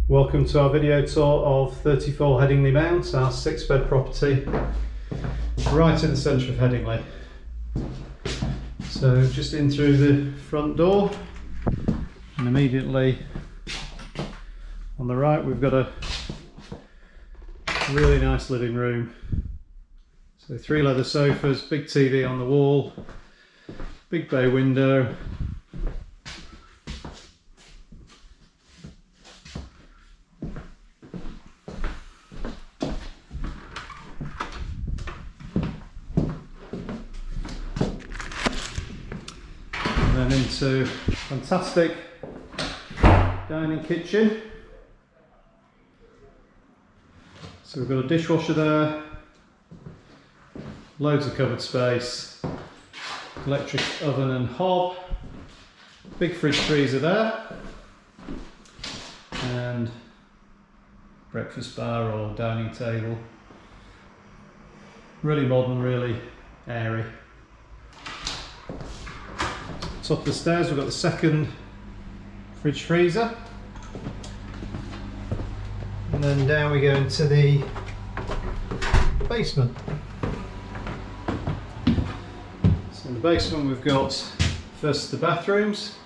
Welcome to our video tour of 34 Headingley Mount, our 6-bed property right in the centre of Headingley. So just in through the front door, and immediately on the right we've got a really nice living room. So 3 leather sofas, big TV on the wall, big bay window. And then into fantastic dining kitchen. So we've got a dishwasher there, loads of cupboard space, electric oven and hob, big fridge freezer there, and breakfast bar or dining table. Really modern, really airy. Top of the stairs we've got the second fridge freezer, and then down we go into the basement. So in the basement we've got first the bathrooms,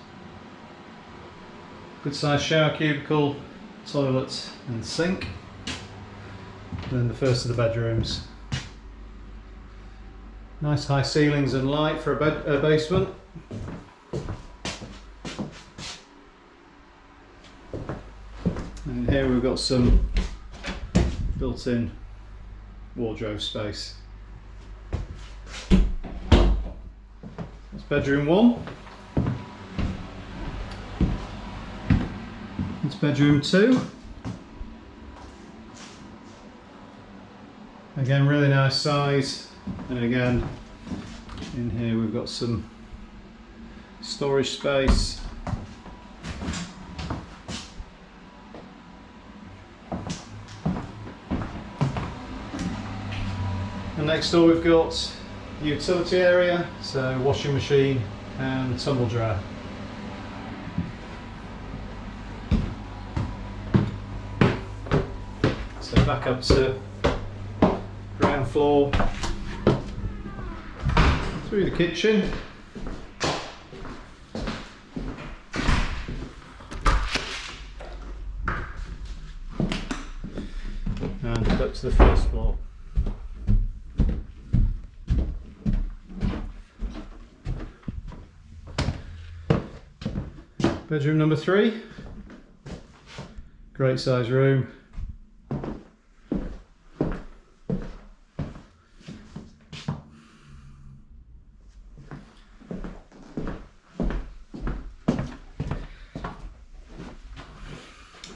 good sized shower cubicle, toilet and sink, and then the first of the bedrooms. Nice high ceilings and light for a basement. And here we've got some built-in wardrobe space. That's bedroom 1. It's bedroom 2. Again, really nice size, and again in here we've got some storage space. And next door we've got the utility area, so washing machine and tumble dryer. So back up to ground floor, through the kitchen, and up to the first floor. Bedroom number 3, great size room.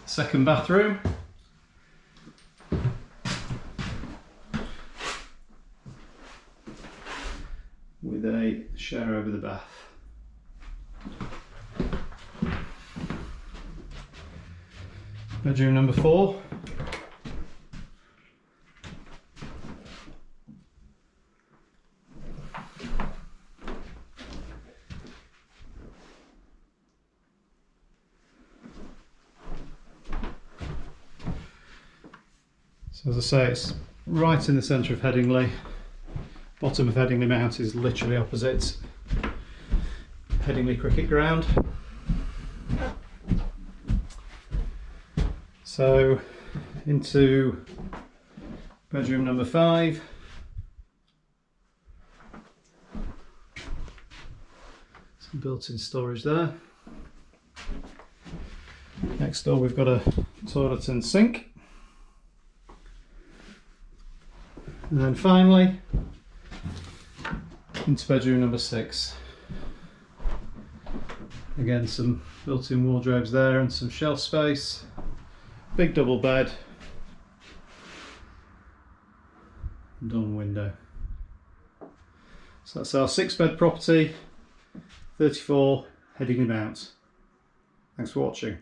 Second bathroom. With a shower over the bath. Bedroom number 4. So as I say, it's right in the centre of Headingley. Bottom of Headingley Mount is literally opposite Headingley Cricket Ground. So into bedroom number 5. Some built-in storage there. Next door we've got a toilet and sink. And then finally into bedroom number 6. Again, some built-in wardrobes there and some shelf space. Big double bed and dawn window. So that's our 6-bed property, 34 Headingley Mount. Thanks for watching.